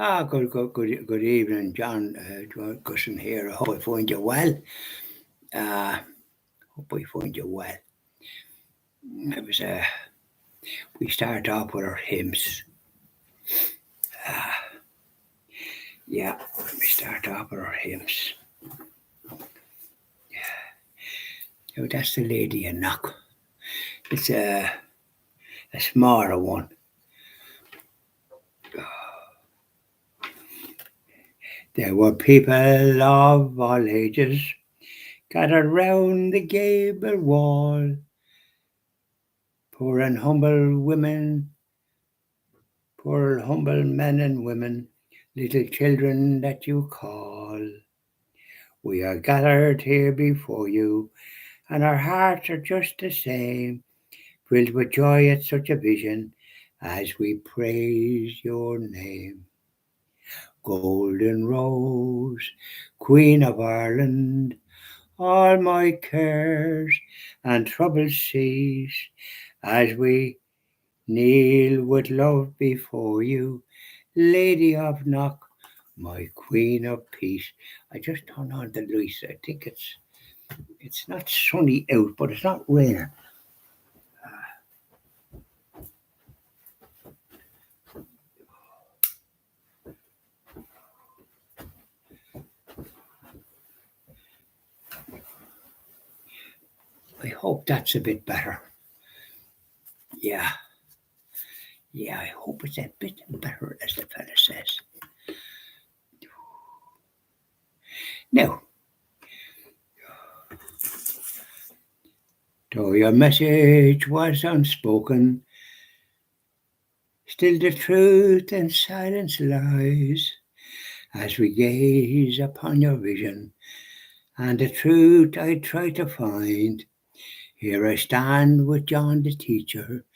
Good evening, John. Gusson here. I hope I find you well. Uh, hope I find you well. It was, we start off with our hymns. Yeah, we start off with our hymns. Now, that's the Lady of Knock. It's a smaller one. There were people of all ages gathered round the gable wall, poor and humble women, poor humble men and women, little children that you call. We are gathered here before you, and our hearts are just the same, filled with joy at such a vision as we praise your name. Golden Rose, Queen of Ireland, all my cares and troubles cease as we kneel with love before you, Lady of Knock, my Queen of Peace. I just turned on the lights. I think it's not sunny out, but it's not raining. I hope that's a bit better. Yeah. I hope it's a bit better, as the fella says. Now, though your message was unspoken, still the truth in silence lies as we gaze upon your vision, and the truth I try to find. Here I stand with John the teacher,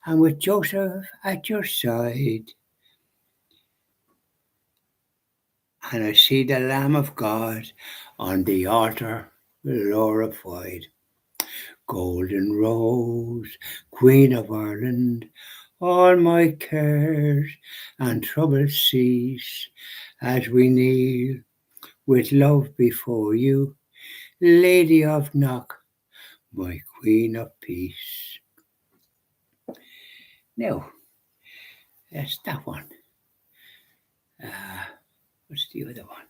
and with Joseph at your side, and I see the Lamb of God on the altar glorified. Golden Rose, Queen of Ireland, all my cares and troubles cease as we kneel with love before you, Lady of Knock, my Queen of Peace. Now, that's that one. What's the other one?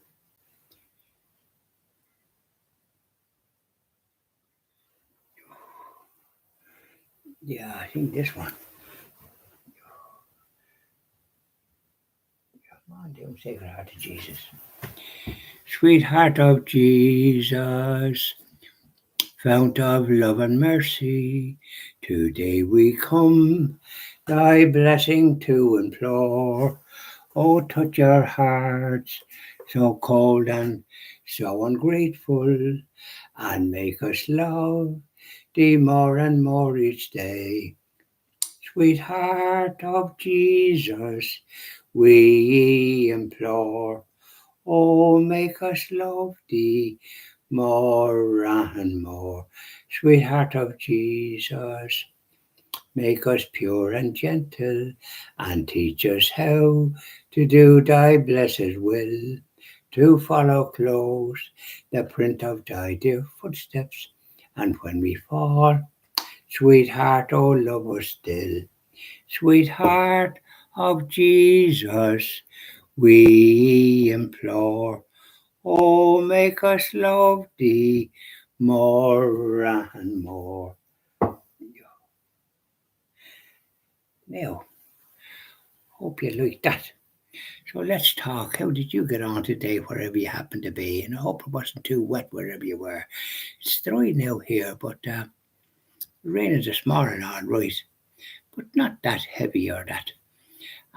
Yeah, I think this one. Come on, dear Sacred Heart of Jesus. Sweet Heart of Jesus, Fount of love and mercy, today we come thy blessing to implore. Oh, touch our hearts, so cold and so ungrateful, and make us love thee more and more each day. Sweet Heart of Jesus, we implore. Oh, make us love thee more and more. Sweet Heart of Jesus, make us pure and gentle, and teach us how to do thy blessed will, to follow close the print of thy dear footsteps, and when we fall, sweetheart, oh, love us still. Sweetheart of Jesus, we implore. Oh, make us love thee more and more. Now, hope you like that. So let's talk. How did you get on today, wherever you happen to be? And I hope it wasn't too wet wherever you were. It's dry now here, but the rain is this morning, all right, but not that heavy or that.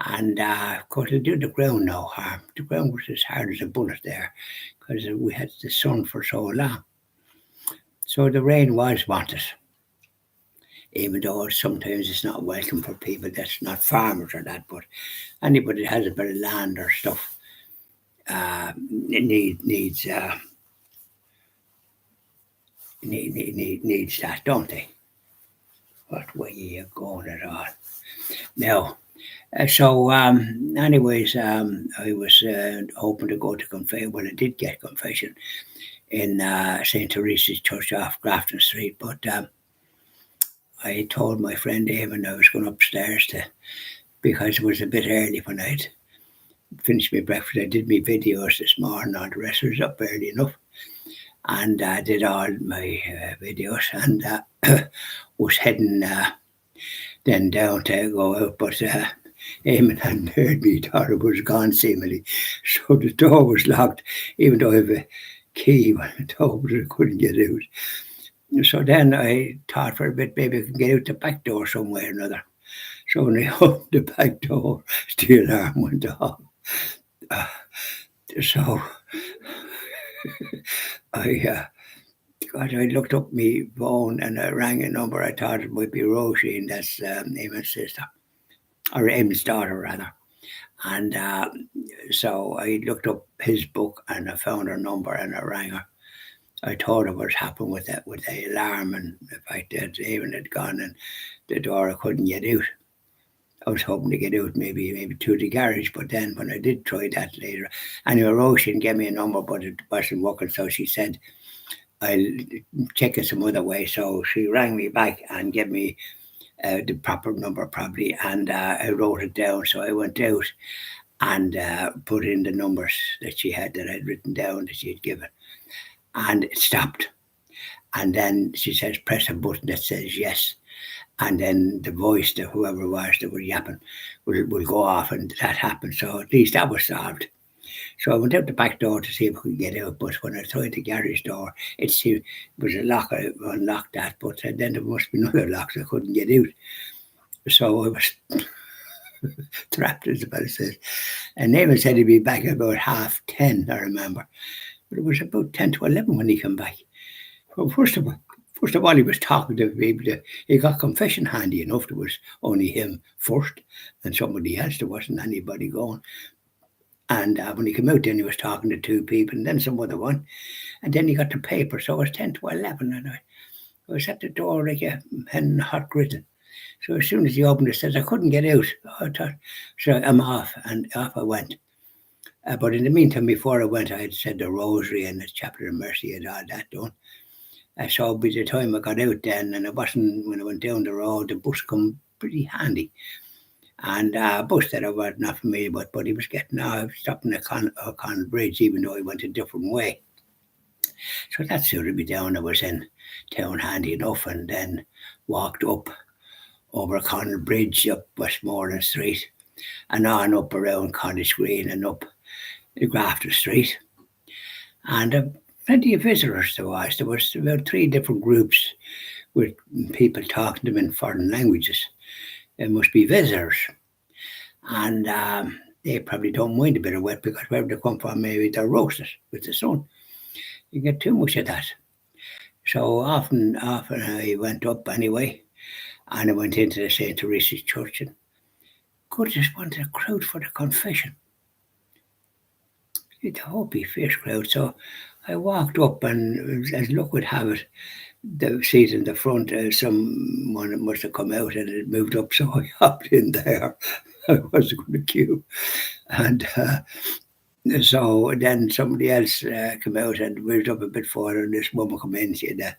And of course, it'll do the ground no harm. The ground was as hard as a bullet there because we had the sun for so long. So the rain was wanted, even though sometimes it's not welcome for people that's not farmers or that, but anybody that has a bit of land or stuff needs needs that, don't they? What way are you going at all? Now, Anyways, I was hoping to go to confession. Well, I did get confession in St. Teresa's Church off Grafton Street, but I told my friend Eamon I was going upstairs because it was a bit early when I'd finished my breakfast. I did my videos this morning, all the rest was up early enough, and I did all my videos, and was heading then down to go out, but Eamon hadn't heard me, thought it was gone seemingly, so the door was locked, even though I have a key on the door, but I couldn't get out. So then I thought for a bit, maybe I can get out the back door somewhere or another. So when I opened the back door, the alarm went off. So I looked up my phone and I rang a number. I thought it might be Roisin, that's Eamon's sister, or Eamon's daughter rather. And so I looked up his book and I found her number and I rang her. I told her what happened with the alarm, and the fact that Eamon had gone and the door I couldn't get out. I was hoping to get out maybe to the garage, but then when I did try that later, anyway, Roisin gave me a number, but it wasn't working, so she said, I'll check it some other way. So she rang me back and gave me the proper number probably, and I wrote it down. So I went out and put in the numbers that she had, that I'd written down, that she had given, and it stopped. And then she says, press a button that says yes. And then the voice to whoever it was that was yapping will go off, and that happened. So at least that was solved. So I went out the back door to see if we could get out, but when I tried the garage door, it was a lock. I unlocked that, but then there must be another lock, so I couldn't get out. So I was trapped, as the fellow says. And Eamon said he'd be back about 10:30, I remember. But it was about 10 to 11 when he came back. Well, first of all, he was talking to people. He got confession handy enough. There was only him first and somebody else. There wasn't anybody going. And when he came out, then he was talking to two people and then some other one. And then he got the paper. So it was 10 to 11. And I was at the door like a hen in a hot griddle. So as soon as he opened it, says, I couldn't get out. I thought, so I'm off. And off I went. But in the meantime, before I went, I had said the rosary and the chapter of mercy and all that done. So by the time I got out then, and when I went down the road, the bus come pretty handy. And a bus that I was not familiar with, but he was getting off, stopping at O'Connell Bridge, even though he went a different way. So that suited me down. I was in town handy enough, and then walked up over O'Connell Bridge, up Westmoreland Street, and on up around College Green and up the Grafton Street. And plenty of visitors there was. There was about 3 different groups with people talking to them in foreign languages. It must be visitors. And they probably don't mind a bit of wet, because wherever they come from, maybe they're roasted with the sun. You get too much of that. So often I went up anyway, and I went into the St. Teresa's Church, and goodness, wanted a crowd for the confession. It's a whole big fierce crowd. So I walked up, and as luck would have it, the seat in the front, someone must have come out and it moved up, so I hopped in there. I wasn't going to queue. And so then somebody else came out and moved up a bit further, and this woman came in. She had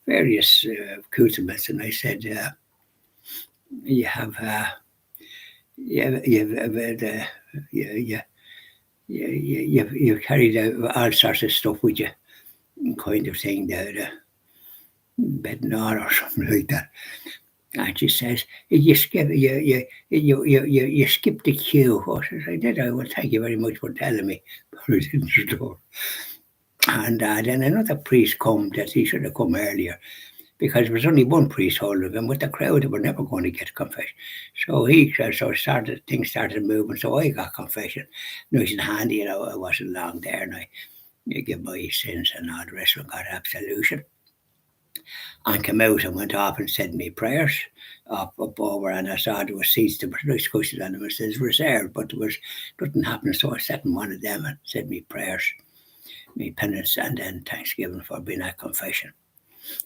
various accoutrements, and I said, "You have, you've carried all sorts of stuff with you, kind of thing, the bednar or something like that." And she says, you skipped the queue. Oh, says, I did. I well, thank you very much for telling me. But I didn't store. And then another priest come that he should have come earlier, because there was only one priest holding him. With the crowd, they were never going to get confession. So things started moving. So I got confession. Nice and handy, I wasn't long there, and I give my sins and all the rest of it, got absolution. And came out and went off and said me prayers up over, and I saw there were seats, there were nice cushions on them. It says reserved, but there was nothing happening. So I sat in one of them and said me prayers, me penance, and then thanksgiving for being at confession.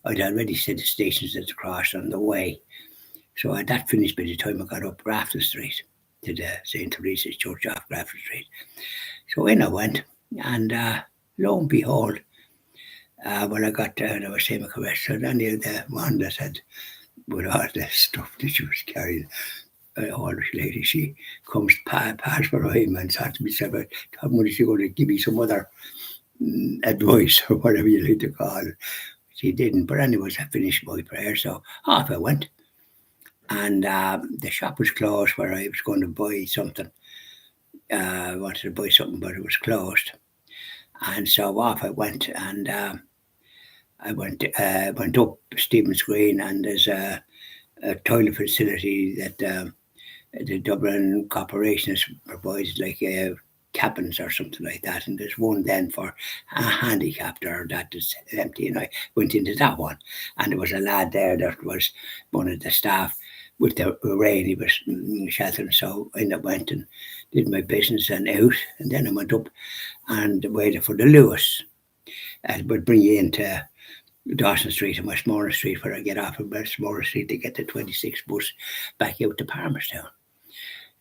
I'd already said the Stations at the Cross on the way. So that finished by the time I got up Grafton Street. to the St. Teresa's Church off Grafford Street. So in I went, and lo and behold, when I got there, I was saying my question, and the one that had with all the stuff that she was carrying, all this lady, she comes past behind me and said to me, said, "Tom, when is she going to give me some other advice or whatever you like to call it?" She didn't, but anyways, I finished my prayer, so off I went. And the shop was closed where I was going to buy something. I wanted to buy something, but it was closed. And so off I went, and I went up Stephen's Green, and there's a toilet facility that the Dublin Corporation has provided, like cabins or something like that. And there's one then for a handicapped or that is empty. And I went into that one, and there was a lad there that was one of the staff. With the rain, he was sheltering, so I went and did my business and out, and then I went up and waited for the Lewis. It would bring you into Dawson Street and Westmoreland Street, where I get off of Westmoreland Street to get the 26 bus back out to Palmerstown.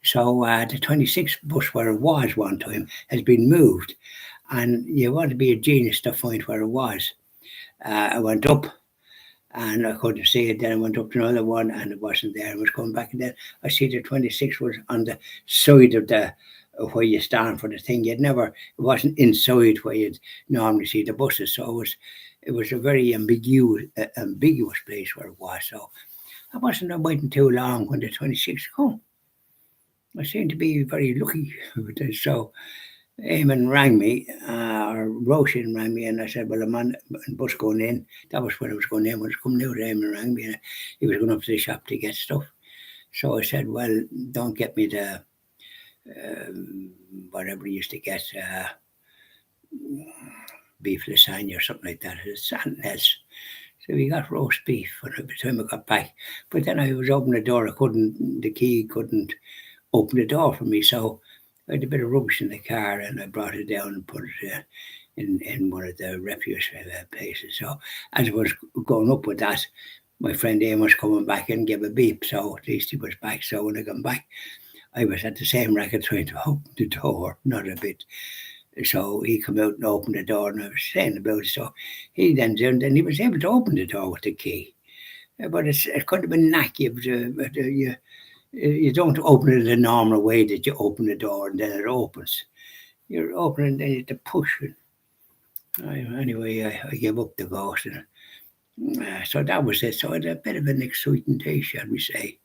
So the 26 bus, where it was one time, has been moved, and you want to be a genius to find where it was. I went up, and I couldn't see it. Then I went up to another one, and it wasn't there. I was coming back, and then I see the 26 was on the side of the where you stand for the thing. It wasn't inside where you'd normally see the buses. So it was a very ambiguous place where it was. So I wasn't waiting too long when the 26 come. I seemed to be very lucky with this. So Eamon rang me, or Roshan rang me, and I said, "Well, I'm on the bus going in." That was when I was going in. When I was coming out, Eamon rang me, and he was going up to the shop to get stuff. So I said, "Well, don't get me the whatever you used to get, beef lasagna or something like that. It's something else." So we got roast beef by the time I got back. But then I was opening the door. The key couldn't open the door for me. So I had a bit of rubbish in the car, and I brought it down and put it in one of the refuse places. So as I was going up with that, my friend Ian was coming back and gave a beep. So at least he was back. So when I come back, I was at the same racket trying to open the door, not a bit. So he come out and opened the door, and I was saying about it. So he then he was able to open the door with the key. But it could have been knack. You don't open it the normal way that you open the door and then it opens. You're opening, then you have to push it. Anyway, I gave up the ghost. So that was it. So I had a bit of an exciting day, shall we say.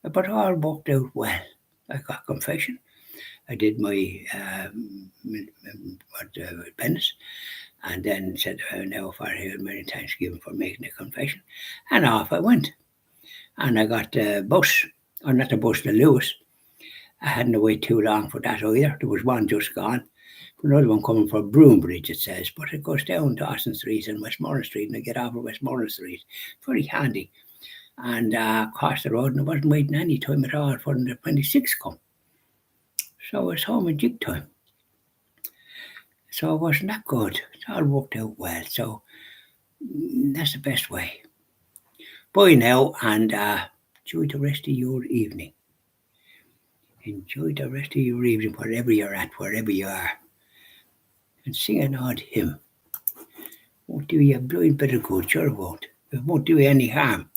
But all worked out well. I got confession. I did my penance, and then said, "Now, Father, here, many thanksgiving for making the confession," and off I went. And I got the bus, or not the bus, the Lewis. I hadn't to wait too long for that either. There was one just gone. Another one coming from Broombridge, it says, but it goes down Dawson Street and Westmoreland Street, and I get off of Westmoreland Street. Very handy. And across the road, and I wasn't waiting any time at all for the 26 come. So I was home in jig time. So it wasn't that good. It all worked out well. So that's the best way. Bye now, and enjoy the rest of your evening. Enjoy the rest of your evening, wherever you're at, wherever you are. And sing an odd hymn. Won't do you a blind bit of good, sure it won't. It won't do you any harm.